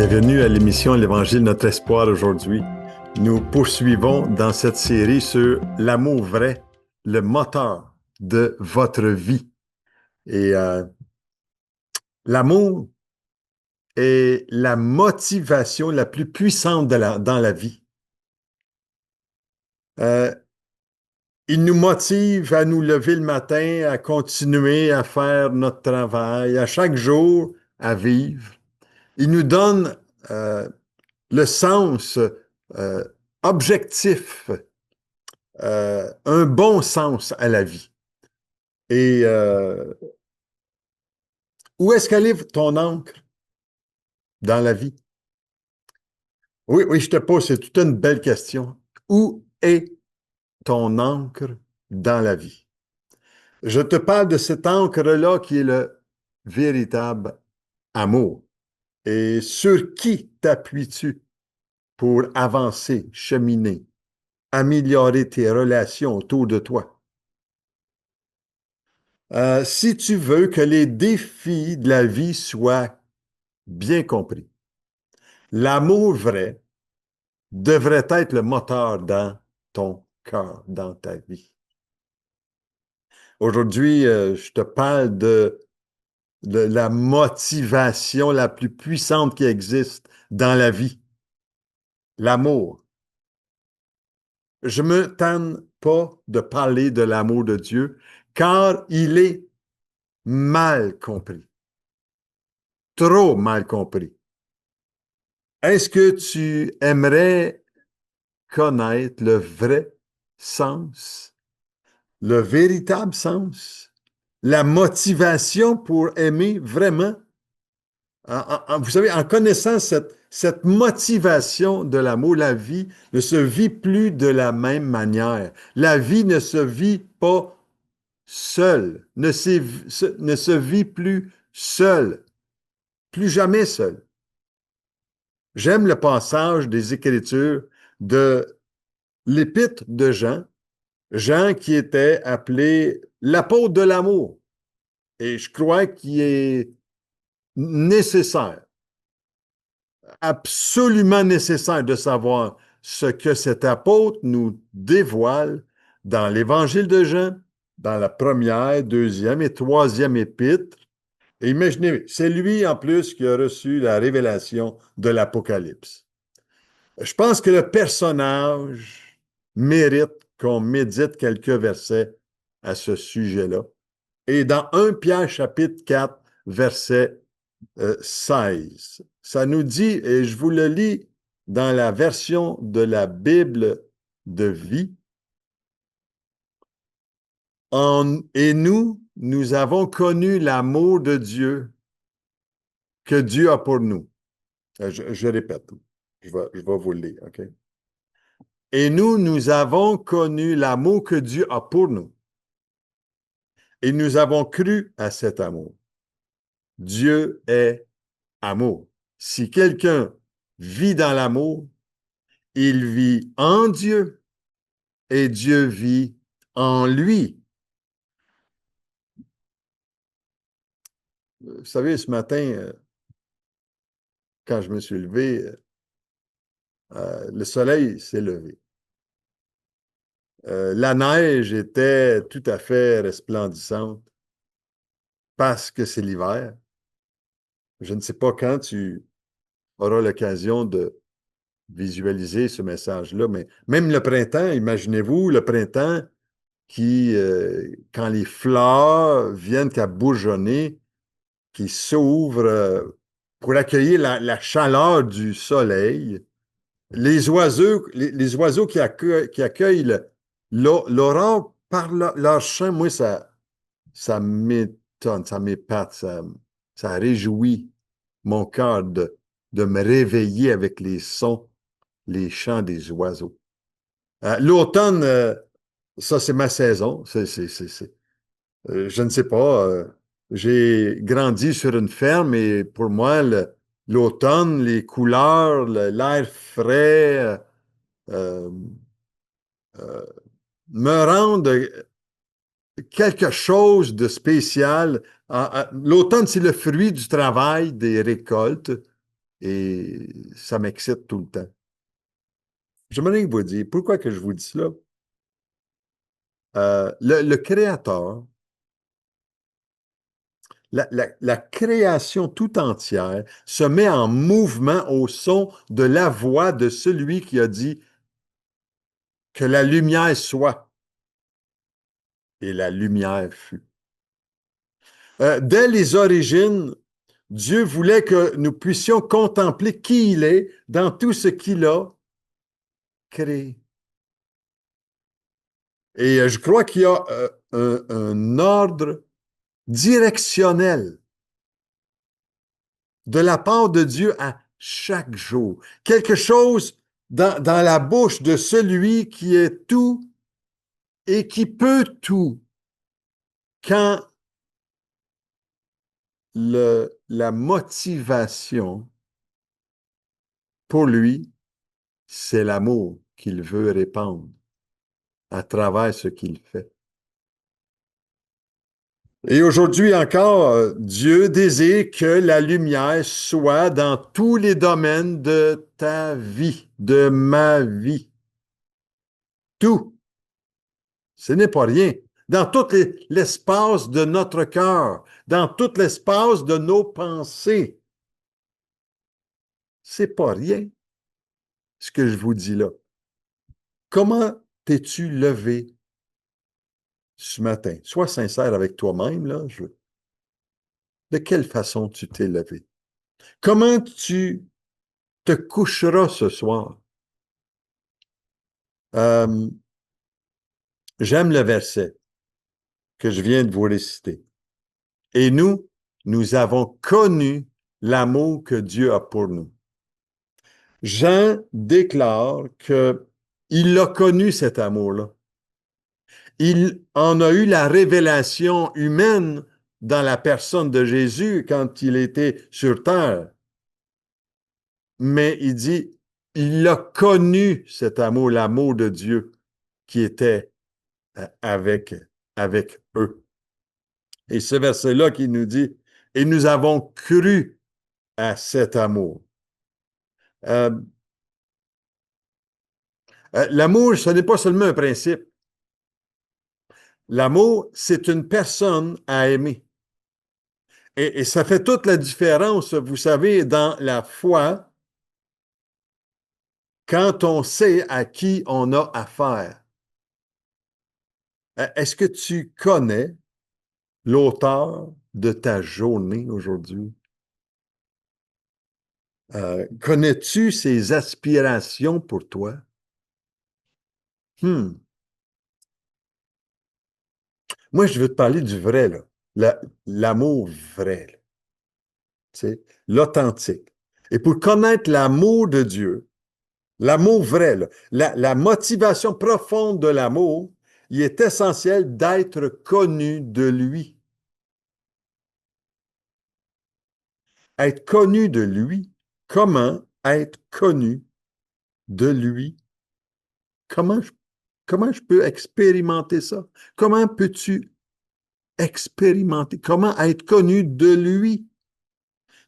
Bienvenue à l'émission L'Évangile, notre espoir aujourd'hui. Nous poursuivons dans cette série sur l'amour vrai, le moteur de votre vie. Et l'amour est la motivation la plus puissante dans la vie. Il nous motive à nous lever le matin, à continuer à faire notre travail, à chaque jour à vivre. Il nous donne le sens objectif, un bon sens à la vie. Et où est-ce qu'elle est ton encre dans la vie? Oui, je te pose, c'est toute une belle question. Où est ton encre dans la vie? Je te parle de cette encre-là qui est le véritable amour. Et sur qui t'appuies-tu pour avancer, cheminer, améliorer tes relations autour de toi? Si tu veux que les défis de la vie soient bien compris, l'amour vrai devrait être le moteur dans ton cœur, dans ta vie. Aujourd'hui, je te parle de la motivation la plus puissante qui existe dans la vie, l'amour. Je ne me tanne pas de parler de l'amour de Dieu, car il est mal compris, trop mal compris. Est-ce que tu aimerais connaître le vrai sens, le véritable sens, la motivation pour aimer vraiment? Vous savez, en connaissant cette motivation de l'amour, la vie ne se vit plus de la même manière. La vie ne se vit pas seule, ne se vit plus seule, plus jamais seule. J'aime le passage des Écritures de l'Épître de Jean, Jean qui était appelé l'apôtre de l'amour. Et je crois qu'il est nécessaire, absolument nécessaire de savoir ce que cet apôtre nous dévoile dans l'Évangile de Jean, dans la première, deuxième et troisième épître. Et imaginez, c'est lui en plus qui a reçu la révélation de l'Apocalypse. Je pense que le personnage mérite qu'on médite quelques versets à ce sujet-là. Et dans 1 Pierre chapitre 4, verset 16, ça nous dit, et je vous le lis dans la version de la Bible de vie, et nous avons connu l'amour de Dieu que Dieu a pour nous. Je répète, je vais vous le lire, OK? Et nous avons connu l'amour que Dieu a pour nous. Et nous avons cru à cet amour. Dieu est amour. Si quelqu'un vit dans l'amour, il vit en Dieu et Dieu vit en lui. Vous savez, ce matin, quand je me suis levé, le soleil s'est levé. La neige était tout à fait resplendissante parce que c'est l'hiver. Je ne sais pas quand tu auras l'occasion de visualiser ce message-là, mais même le printemps, imaginez-vous le printemps qui, quand les fleurs viennent qu'à bourgeonner, qui s'ouvrent pour accueillir la chaleur du soleil, les oiseaux qui accueillent l'aurore par leur chant, moi, ça m'étonne, ça m'épate, ça réjouit mon cœur de me réveiller avec les sons, les chants des oiseaux. L'automne, ça, c'est ma saison. Je ne sais pas. J'ai grandi sur une ferme et pour moi, l'automne, les couleurs, l'air frais euh, euh, me rendent quelque chose de spécial. L'automne, c'est le fruit du travail des récoltes. et ça m'excite tout le temps. J'aimerais vous dire, pourquoi que je vous dis cela? Le Créateur, la création tout entière se met en mouvement au son de la voix de celui qui a dit que la lumière soit, et la lumière fut. Dès les origines, Dieu voulait que nous puissions contempler qui il est dans tout ce qu'il a créé. Et je crois qu'il y a un ordre directionnel de la part de Dieu à chaque jour. Quelque chose dans la bouche de celui qui est tout et qui peut tout. Quand la motivation pour lui, c'est l'amour qu'il veut répandre à travers ce qu'il fait. Et aujourd'hui encore, Dieu désire que la lumière soit dans tous les domaines de ta vie, de ma vie. Tout. Ce n'est pas rien. Dans tout l'espace de notre cœur, dans tout l'espace de nos pensées. C'est pas rien, ce que je vous dis là. Comment t'es-tu levé ce matin? Sois sincère avec toi-même, là. De quelle façon tu t'es levé? Comment tu te coucheras ce soir? Euh, J'aime le verset que je viens de vous réciter. Et nous avons connu l'amour que Dieu a pour nous. Jean déclare qu'il a connu cet amour-là. Il en a eu la révélation humaine dans la personne de Jésus quand il était sur terre. Mais il dit, il a connu cet amour, l'amour de Dieu qui était avec eux. Et ce verset-là qui nous dit, et nous avons cru à cet amour. Euh, L'amour, ce n'est pas seulement un principe. L'amour, c'est une personne à aimer. Et ça fait toute la différence, vous savez, dans la foi, quand on sait à qui on a affaire. Est-ce que tu connais l'auteur de ta journée aujourd'hui? Connais-tu ses aspirations pour toi? Hmm. Moi, je veux te parler du vrai, là. L'amour vrai, là. Tu sais, l'authentique. Et pour connaître l'amour de Dieu, l'amour vrai, là, la motivation profonde de l'amour, il est essentiel d'être connu de lui. Être connu de lui. Comment être connu de lui? Comment je, comment je peux expérimenter ça? Comment peux-tu expérimenter? Comment être connu de lui?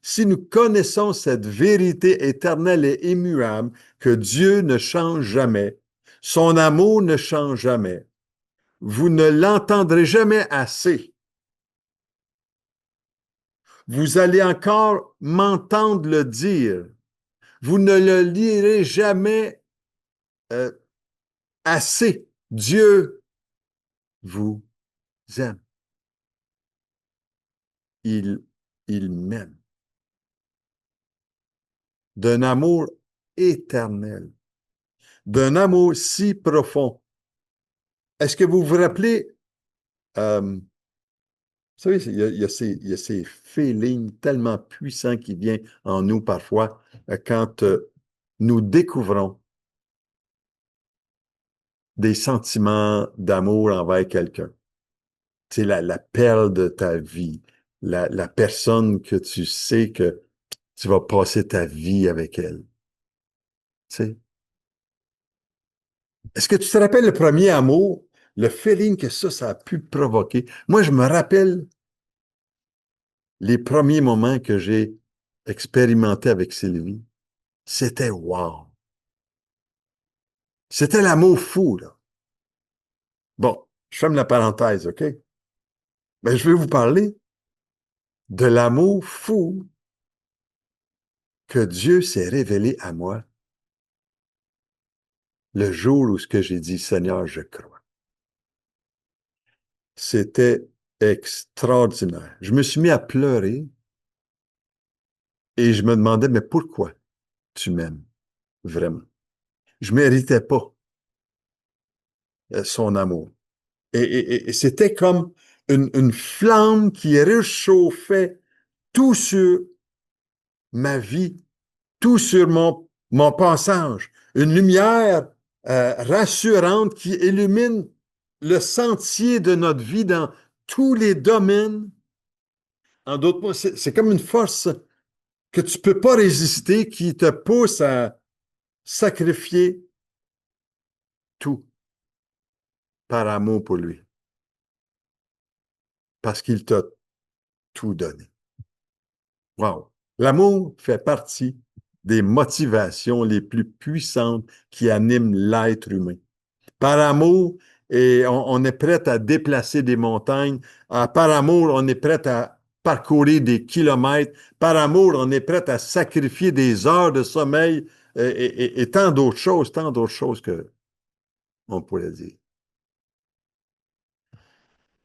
Si nous connaissons cette vérité éternelle et immuable que Dieu ne change jamais, son amour ne change jamais, vous ne l'entendrez jamais assez. Vous allez encore m'entendre le dire. Vous ne le lirez jamais euh, assez. Dieu vous aime. Il, il m'aime. D'un amour éternel, d'un amour si profond. Est-ce que vous vous rappelez, vous savez, il y a ces feelings tellement puissants qui viennent en nous parfois quand nous découvrons des sentiments d'amour envers quelqu'un. C'est la perle de ta vie, la personne que tu sais que tu vas passer ta vie avec elle. Tu sais? Est-ce que tu te rappelles le premier amour, le feeling que ça a pu provoquer? Moi, je me rappelle les premiers moments que j'ai expérimenté avec Sylvie, c'était wow. C'était l'amour fou, là. Bon, je ferme la parenthèse, OK? Mais je vais vous parler de l'amour fou que Dieu s'est révélé à moi le jour où ce que j'ai dit, Seigneur, je crois. C'était extraordinaire. Je me suis mis à pleurer et je me demandais, mais pourquoi tu m'aimes vraiment? Je méritais pas son amour. Et c'était comme une flamme qui réchauffait tout sur ma vie, tout sur mon passage. Une lumière rassurante qui illumine le sentier de notre vie dans tous les domaines. En d'autres mots, c'est comme une force que tu ne peux pas résister qui te pousse à sacrifier tout par amour pour lui, parce qu'il t'a tout donné. Wow! L'amour fait partie des motivations les plus puissantes qui animent l'être humain. Par amour, et on est prêt à déplacer des montagnes. Par amour, on est prêt à parcourir des kilomètres. Par amour, on est prêt à sacrifier des heures de sommeil et tant d'autres choses que on pourrait dire.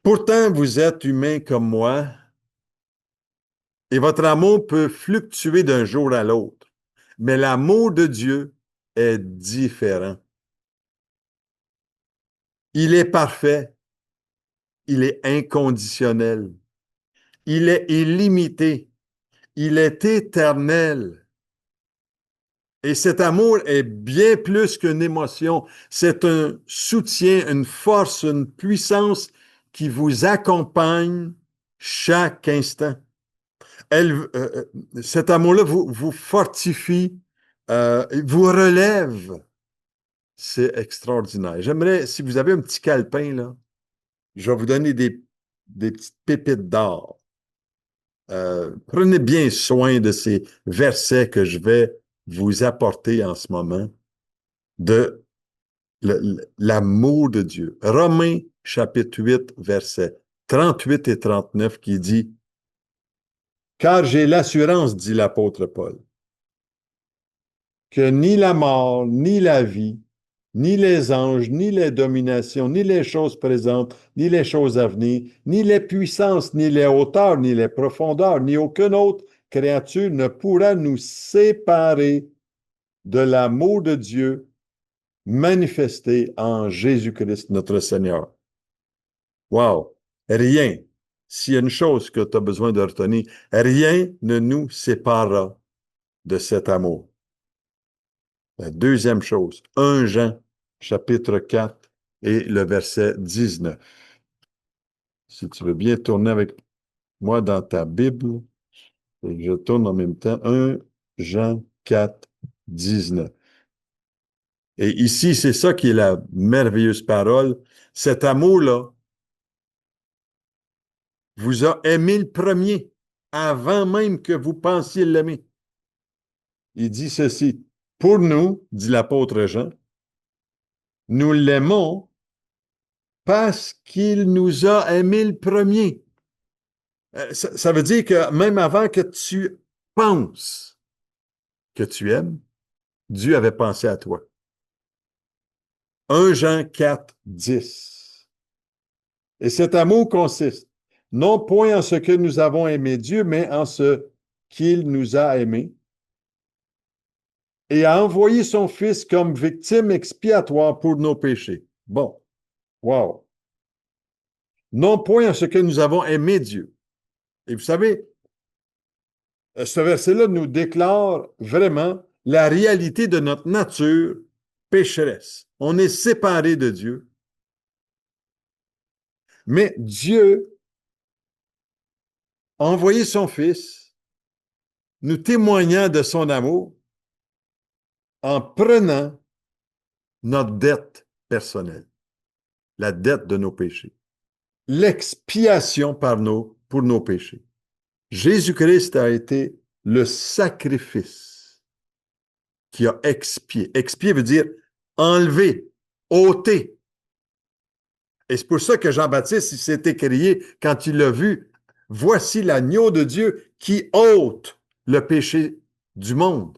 Pourtant, vous êtes humain comme moi et votre amour peut fluctuer d'un jour à l'autre. Mais l'amour de Dieu est différent. Il est parfait, il est inconditionnel, il est illimité, il est éternel. Et cet amour est bien plus qu'une émotion. C'est un soutien, une force, une puissance qui vous accompagne chaque instant. Cet amour-là vous fortifie, vous relève. C'est extraordinaire. J'aimerais, si vous avez un petit calepin, là, je vais vous donner des petites pépites d'or. Prenez bien soin de ces versets que je vais vous apporter en ce moment de l'amour de Dieu. Romains chapitre 8, versets 38 et 39 qui dit, car j'ai l'assurance, dit l'apôtre Paul, que ni la mort, ni la vie, ni les anges, ni les dominations, ni les choses présentes, ni les choses à venir, ni les puissances, ni les hauteurs, ni les profondeurs, ni aucune autre créature ne pourra nous séparer de l'amour de Dieu manifesté en Jésus-Christ notre Seigneur. Wow! Rien, s'il y a une chose que tu as besoin de retenir, rien ne nous séparera de cet amour. La deuxième chose, 1 Jean, chapitre 4 et le verset 19. Si tu veux bien tourner avec moi dans ta Bible, et je tourne en même temps, 1 Jean 4, 19. Et ici, c'est ça qui est la merveilleuse parole. Cet amour-là vous a aimé le premier, avant même que vous pensiez l'aimer. Il dit ceci, pour nous, dit l'apôtre Jean, nous l'aimons parce qu'il nous a aimé le premier. Ça veut dire que même avant que tu penses que tu aimes, Dieu avait pensé à toi. 1 Jean 4, 10. Et cet amour consiste non point en ce que nous avons aimé Dieu, mais en ce qu'il nous a aimés et a envoyé son Fils comme victime expiatoire pour nos péchés. Bon, wow. Non point en ce que nous avons aimé Dieu. Et vous savez, ce verset-là nous déclare vraiment la réalité de notre nature pécheresse. On est séparé de Dieu. Mais Dieu a envoyé son Fils, nous témoignant de son amour en prenant notre dette personnelle, la dette de nos péchés, l'expiation pour nos péchés. Jésus-Christ a été le sacrifice qui a expié. Expier veut dire enlever, ôter. Et c'est pour ça que Jean-Baptiste, il s'est écrié quand il l'a vu, voici l'agneau de Dieu qui ôte le péché du monde.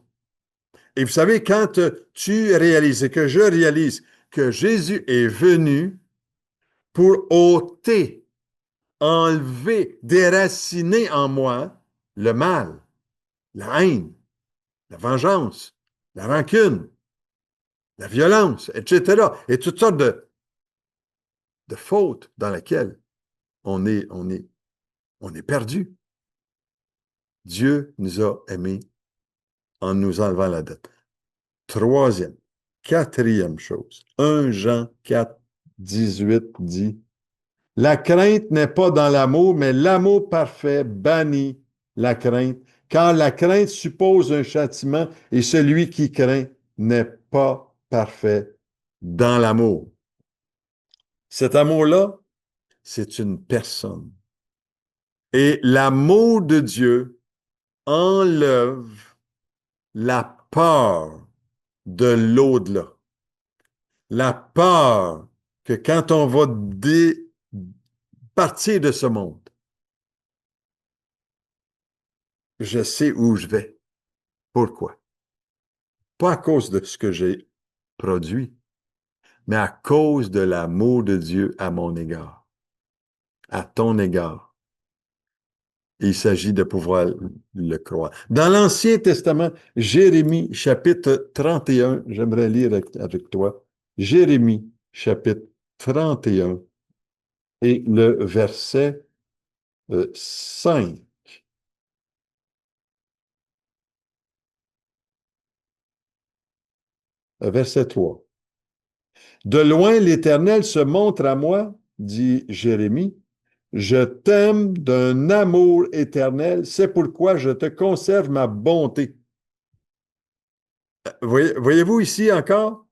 Et vous savez, quand tu réalises et que je réalise que Jésus est venu pour ôter, enlever, déraciner en moi le mal, la haine, la vengeance, la rancune, la violence, etc. Et toutes sortes de fautes dans lesquelles on est perdu. Dieu nous a aimés en nous enlevant la dette. Troisième, quatrième chose, 1 Jean 4, 18 dit, la crainte n'est pas dans l'amour, mais l'amour parfait bannit la crainte, car la crainte suppose un châtiment et celui qui craint n'est pas parfait dans l'amour. Cet amour-là, c'est une personne. Et l'amour de Dieu enlève la peur de l'au-delà. La peur que quand on va partir de ce monde, je sais où je vais. Pourquoi? Pas à cause de ce que j'ai produit, mais à cause de l'amour de Dieu à mon égard, à ton égard. Il s'agit de pouvoir le croire. Dans l'Ancien Testament, Jérémie, chapitre 31, j'aimerais lire avec toi. Jérémie, chapitre 31 et le verset 5. Verset 3. De loin, l'Éternel se montre à moi, dit Jérémie. Je t'aime d'un amour éternel, c'est pourquoi je te conserve ma bonté. Voyez-vous ici encore,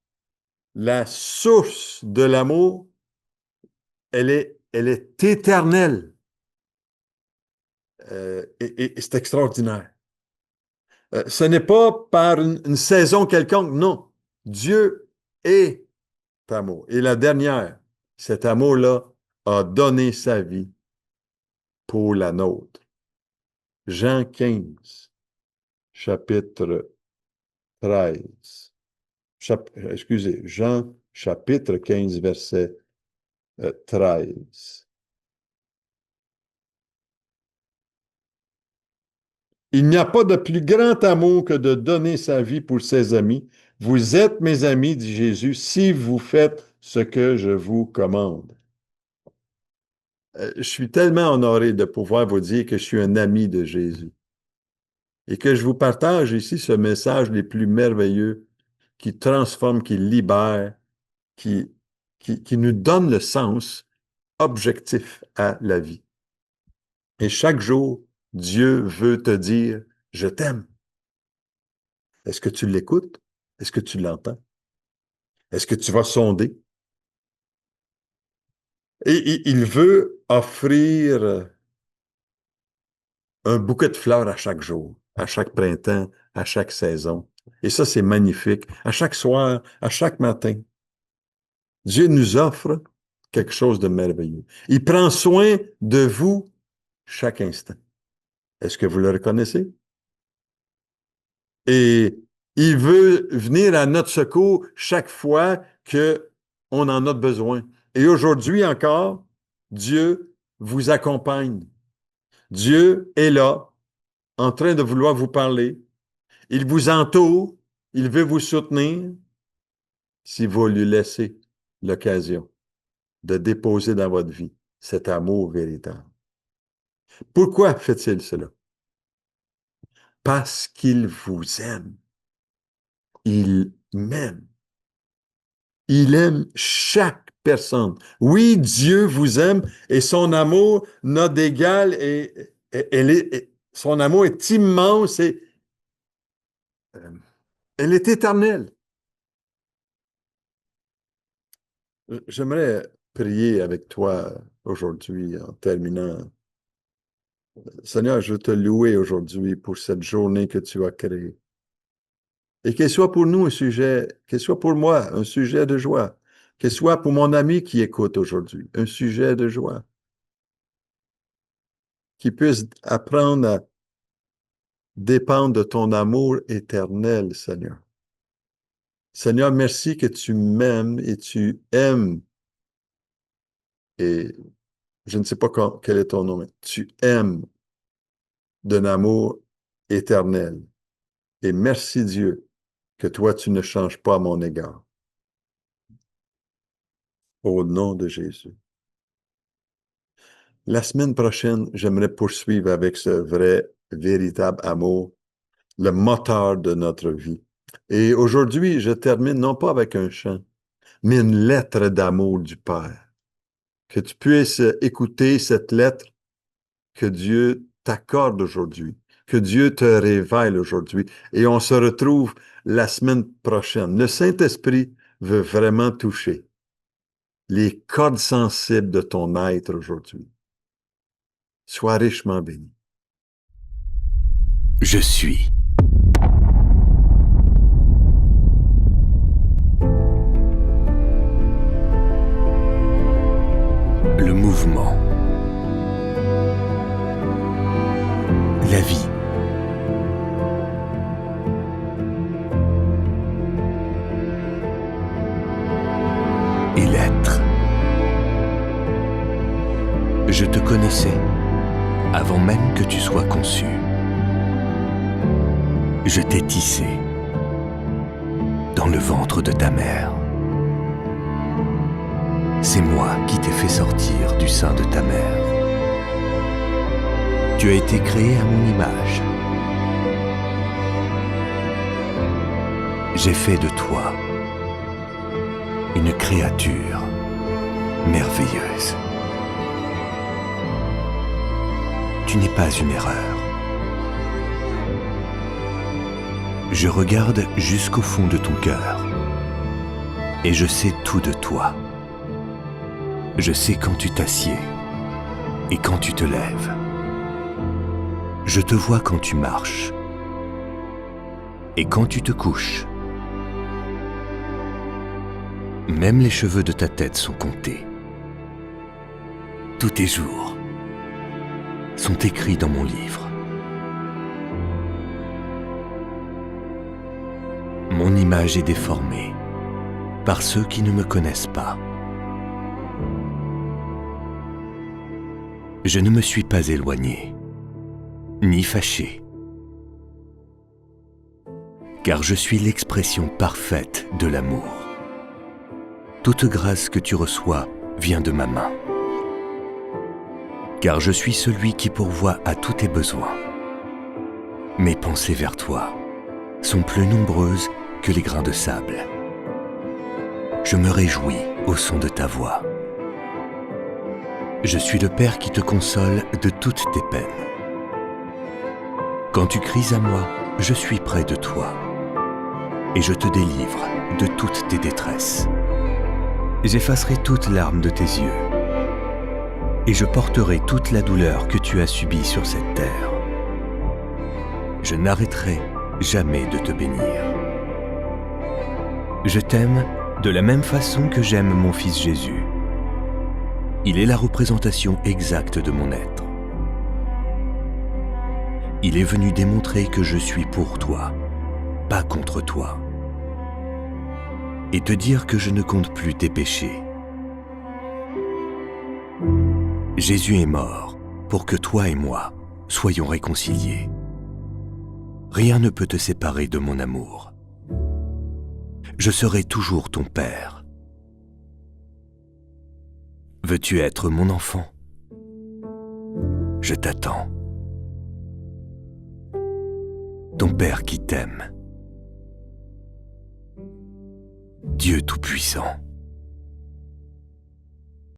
la source de l'amour, elle est éternelle. Et c'est extraordinaire. Ce n'est pas par une saison quelconque, non. Dieu est amour. Et la dernière, cet amour-là a donné sa vie pour la nôtre. Jean 15, chapitre 13. Excusez, Jean chapitre 15, verset 13. Il n'y a pas de plus grand amour que de donner sa vie pour ses amis. Vous êtes mes amis, dit Jésus, si vous faites ce que je vous commande. Je suis tellement honoré de pouvoir vous dire que je suis un ami de Jésus et que je vous partage ici ce message les plus merveilleux qui transforme, qui libère, qui, qui nous donne le sens objectif à la vie. Et chaque jour, Dieu veut te dire, je t'aime. Est-ce que tu l'écoutes? Est-ce que tu l'entends? Est-ce que tu vas sonder? Et il veut offrir un bouquet de fleurs à chaque jour, à chaque printemps, à chaque saison. Et ça, c'est magnifique. À chaque soir, à chaque matin. Dieu nous offre quelque chose de merveilleux. Il prend soin de vous chaque instant. Est-ce que vous le reconnaissez? Et il veut venir à notre secours chaque fois que on en a besoin. Et aujourd'hui encore, Dieu vous accompagne. Dieu est là, en train de vouloir vous parler. Il vous entoure, il veut vous soutenir si vous lui laissez l'occasion de déposer dans votre vie cet amour véritable. Pourquoi fait-il cela? Parce qu'il vous aime. Il m'aime. Il aime chaque personne. Oui, Dieu vous aime et son amour n'a d'égal son amour est immense et euh, elle est éternelle. J'aimerais prier avec toi aujourd'hui en terminant Seigneur, je veux te louer aujourd'hui pour cette journée que tu as créée. Et qu'elle soit pour nous un sujet, qu'elle soit pour moi un sujet de joie, qu'elle soit pour mon ami qui écoute aujourd'hui un sujet de joie, qui puisse apprendre à dépendre de ton amour éternel, Seigneur. Seigneur, merci que tu m'aimes et tu aimes, et je ne sais pas quel est ton nom, mais tu aimes d'un amour éternel. Et merci Dieu que toi, tu ne changes pas à mon égard. Au nom de Jésus. La semaine prochaine, j'aimerais poursuivre avec ce vrai, véritable amour, le moteur de notre vie. Et aujourd'hui, je termine non pas avec un chant, mais une lettre d'amour du Père. Que tu puisses écouter cette lettre que Dieu t'accorde aujourd'hui, que Dieu te révèle aujourd'hui. Et on se retrouve la semaine prochaine. Le Saint-Esprit veut vraiment toucher les cordes sensibles de ton être aujourd'hui. Sois richement béni. Je suis. Le mouvement. La vie. Et l'être. Je te connaissais avant même que tu sois conçu. Je t'ai tissé dans le ventre de ta mère. C'est moi qui t'ai fait sortir du sein de ta mère. Tu as été créé à mon image. J'ai fait de toi une créature merveilleuse. Tu n'es pas une erreur. Je regarde jusqu'au fond de ton cœur et je sais tout de toi. Je sais quand tu t'assieds et quand tu te lèves. Je te vois quand tu marches et quand tu te couches. Même les cheveux de ta tête sont comptés. Tous tes jours sont écrits dans mon livre. Mon image est déformée par ceux qui ne me connaissent pas. Je ne me suis pas éloigné, ni fâché, car je suis l'expression parfaite de l'amour. Toute grâce que tu reçois vient de ma main, car je suis celui qui pourvoit à tous tes besoins. Mes pensées vers toi sont plus nombreuses que les grains de sable. Je me réjouis au son de ta voix. Je suis le Père qui te console de toutes tes peines. Quand tu cries à moi, je suis près de toi et je te délivre de toutes tes détresses. J'effacerai toute larme de tes yeux et je porterai toute la douleur que tu as subie sur cette terre. Je n'arrêterai jamais de te bénir. Je t'aime de la même façon que j'aime mon Fils Jésus. Il est la représentation exacte de mon être. Il est venu démontrer que je suis pour toi, pas contre toi, et te dire que je ne compte plus tes péchés. Jésus est mort pour que toi et moi soyons réconciliés. Rien ne peut te séparer de mon amour. Je serai toujours ton Père. Veux-tu être mon enfant? Je t'attends. Ton Père qui t'aime. Dieu Tout-Puissant.